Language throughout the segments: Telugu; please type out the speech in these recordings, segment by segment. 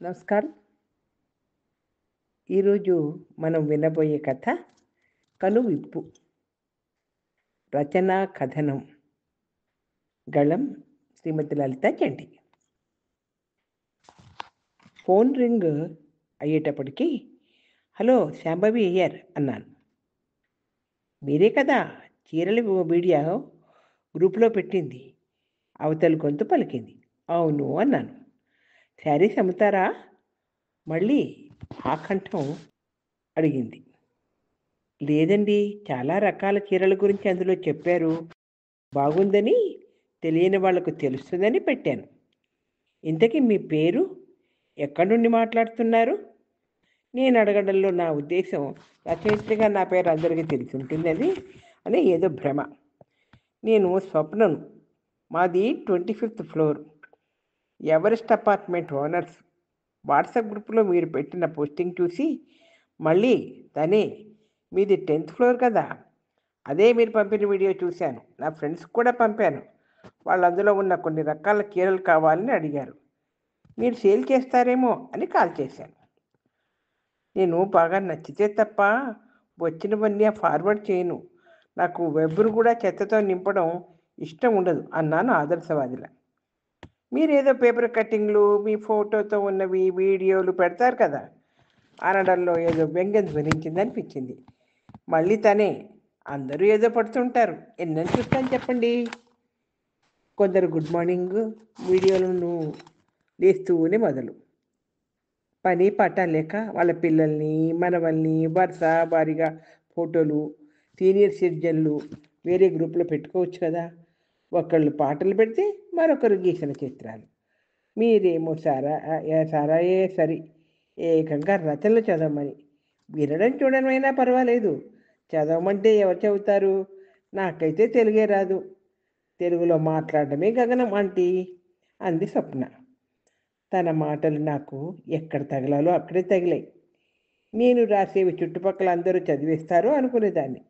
నమస్కారం. ఈరోజు మనం వినబోయే కథ 'కనువిప్పు'. రచన కథనం గళం శ్రీమతి లలిత చంటి. ఫోన్ రింగ్ అయ్యేటప్పటికి హలో శాంభవి అయ్యార్ అన్నాను. మీరే కదా చీరల వీడియో గ్రూప్లో పెట్టింది, అవతలి గొంతు పలికింది. అవును అన్నాను. శారీస్ అమ్ముతారా? మళ్ళీ ఆ కంఠం అడిగింది. లేదండి, చాలా రకాల చీరల గురించి అందులో చెప్పారు, బాగుందని తెలియని వాళ్లకు తెలుస్తుందని పెట్టాను. ఇంతకీ మీ పేరు, ఎక్కడి నుండి మాట్లాడుతున్నారు? నేను అడగడంలో నా ఉద్దేశం రచయిత్రిగా నా పేరు అందరికీ తెలిసి ఉంటుందని అని ఏదో భ్రమ. నేను స్వప్నను, మాది 25th floor, Everest apartment owners. WhatsApp గ్రూప్లో మీరు పెట్టిన పోస్టింగ్ చూసి మళ్ళీ తనే మీది 10th ఫ్లోర్ కదా, అదే మీరు పంపిన వీడియో చూశాను. నా ఫ్రెండ్స్ కూడా పంపాను. వాళ్ళు అందులో ఉన్న కొన్ని రకాల చీరలు కావాలని అడిగారు. మీరు సేల్ చేస్తారేమో అని కాల్ చేశాను. నేను బాగా నచ్చితే తప్ప వచ్చినవన్నీ ఫార్వర్డ్ చేయను. నాకు వెబ్ను కూడా చెత్తతో నింపడం ఇష్టం ఉండదు అన్నాను ఆదర్శవాదిలా. మీరేదో పేపర్ కట్టింగ్లు, మీ ఫోటోతో ఉన్నవి వీడియోలు పెడతారు కదా అనడంలో ఏదో వ్యంగ్యం ధ్వనించిందనిపించింది. మళ్ళీ తనే, అందరూ ఏదో పడుతుంటారు, ఎన్నని చూస్తాను చెప్పండి. కొందరు గుడ్ మార్నింగ్ వీడియోలను లేస్తూనే మొదలు. పని పాట లేక వాళ్ళ పిల్లల్ని, మనవల్ని వరుస వారిగా ఫోటోలు, సీనియర్ సిటిజన్లు వేరే గ్రూప్లో పెట్టుకోవచ్చు కదా. ఒకళ్ళు పాటలు పెడితే మరొకరు గీసిన చిత్రాలు. మీరేమో సారాయే సరి, ఏకంగా రచనలు చదవమని. వినడం చూడడమైనా పర్వాలేదు, చదవమంటే ఎవరు చదువుతారు? నాకైతే తెలుగే రాదు, తెలుగులో మాట్లాడడమే గగనం ఆంటీ అంది స్వప్న. తన మాటలు నాకు ఎక్కడ తగలాలో అక్కడే తగిలాయి. నేను రాసేవి చుట్టుపక్కల అందరూ చదివేస్తారు అనుకునేదాన్ని.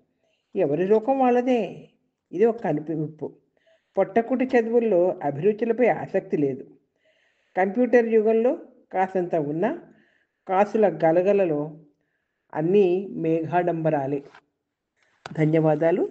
ఎవరి రూపం వాళ్ళదే. ఇది ఒక కనువిప్పు. పొట్టకుటి చదువుల్లో అభిరుచులపై ఆసక్తి లేదు. కంప్యూటర్ యుగంలో కాసంత ఉన్న కాసుల గలగలలో అన్నీ మేఘాడంబరాలే. ధన్యవాదాలు.